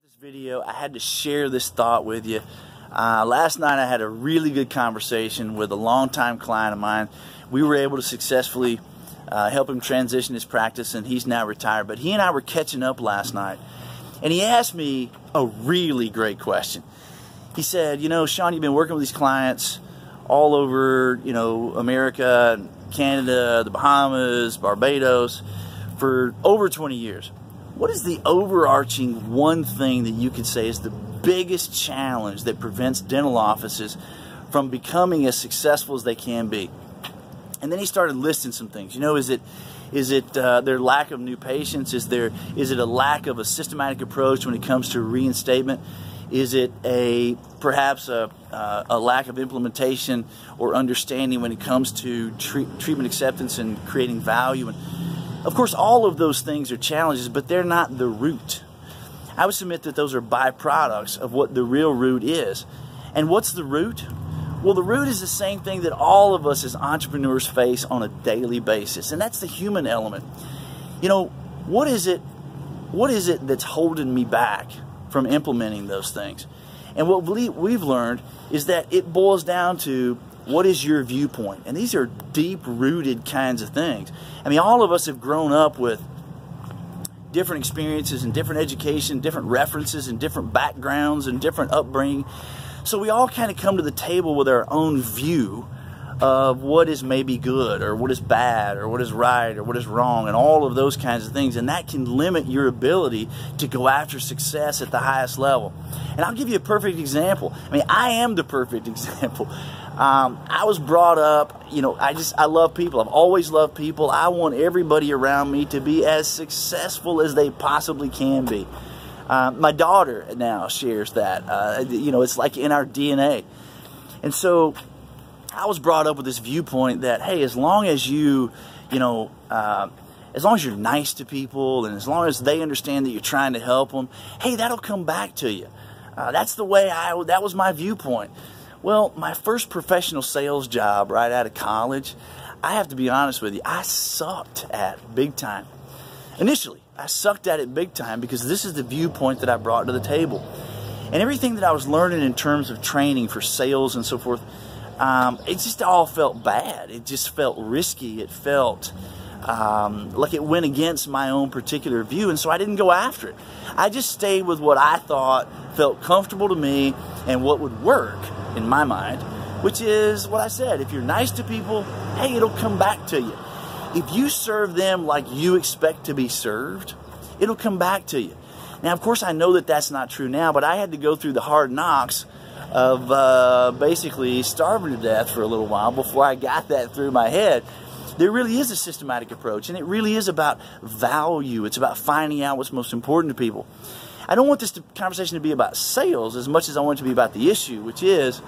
This video, I had to share this thought with you. Last night I had a really good conversation with a longtime client of mine. We were able to successfully help him transition his practice, and he's now retired. But he and I were catching up last night, and he asked me a really great question. He said, you know, Sean, you've been working with these clients all over, you know, America, Canada, the Bahamas, Barbados for over 20 years. What is the overarching one thing that you could say is the biggest challenge that prevents dental offices from becoming as successful as they can be? And then he started listing some things. You know, is it their lack of new patients? Is it a lack of a systematic approach when it comes to reinstatement? Is it perhaps a lack of implementation or understanding when it comes to treatment acceptance and creating value? And of course, all of those things are challenges, but they're not the root. I would submit that those are byproducts of what the real root is. And what's the root? Well, the root is the same thing that all of us as entrepreneurs face on a daily basis, and that's the human element. You know, what is it that's holding me back from implementing those things? And what we've learned is that it boils down to, what is your viewpoint? And these are deep-rooted kinds of things. I mean, all of us have grown up with different experiences and different education, different references and different backgrounds and different upbringing. So we all kind of come to the table with our own view of what is maybe good or what is bad or what is right or what is wrong and all of those kinds of things. And that can limit your ability to go after success at the highest level. And I'll give you a perfect example. I mean, I am the perfect example. I was brought up, you know, I love people. I've always loved people. I want everybody around me to be as successful as they possibly can be. My daughter now shares that. You know, it's like in our DNA. And so I was brought up with this viewpoint that, hey, as long as as long as you're nice to people and as long as they understand that you're trying to help them, hey, that'll come back to you. That's the way that was my viewpoint. Well, my first professional sales job right out of college, I have to be honest with you, I sucked at big time. Initially, I sucked at it big time because this is the viewpoint that I brought to the table. And everything that I was learning in terms of training for sales and so forth, it just all felt bad. It just felt risky. It felt like it went against my own particular view, and so I didn't go after it. I just stayed with what I thought felt comfortable to me and what would work in my mind, which is what I said. If you're nice to people, hey, it'll come back to you. If you serve them like you expect to be served, it'll come back to you. Now, of course, I know that that's not true now, but I had to go through the hard knocks of basically starving to death for a little while before I got that through my head. There really is a systematic approach, and it really is about value. It's about finding out what's most important to people. I don't want this conversation to be about sales as much as I want it to be about the issue, which is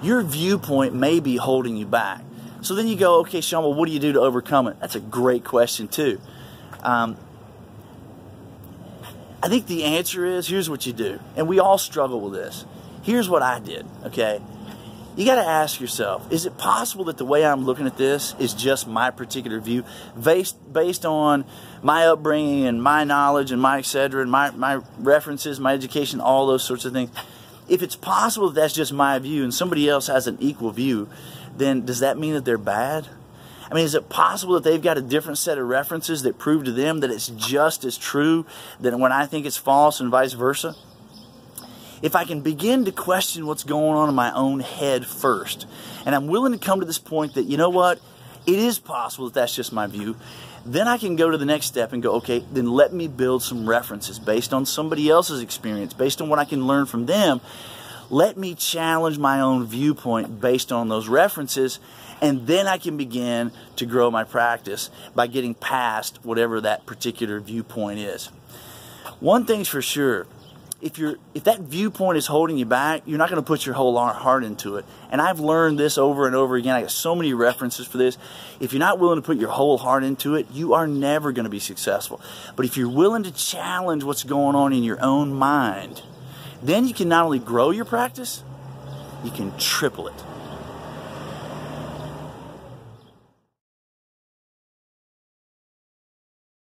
your viewpoint may be holding you back. So then you go, okay, Sean, well, what do you do to overcome it? That's a great question, too. I think the answer is, here's what you do. And we all struggle with this. Here's what I did, okay? You got to ask yourself, is it possible that the way I'm looking at this is just my particular view based on my upbringing and my knowledge and my et cetera and my references, my education, all those sorts of things? If it's possible that that's just my view and somebody else has an equal view, then does that mean that they're bad? I mean, is it possible that they've got a different set of references that prove to them that it's just as true than when I think it's false and vice versa? If I can begin to question what's going on in my own head first, and I'm willing to come to this point that, you know what, it is possible that that's just my view, then I can go to the next step and go, okay, then let me build some references based on somebody else's experience, based on what I can learn from them. Let me challenge my own viewpoint based on those references, and then I can begin to grow my practice by getting past whatever that particular viewpoint is. One thing's for sure, if that viewpoint is holding you back, you're not going to put your whole heart into it. And I've learned this over and over again. I got so many references for this. If you're not willing to put your whole heart into it, you are never going to be successful. But if you're willing to challenge what's going on in your own mind, then you can not only grow your practice, you can triple it.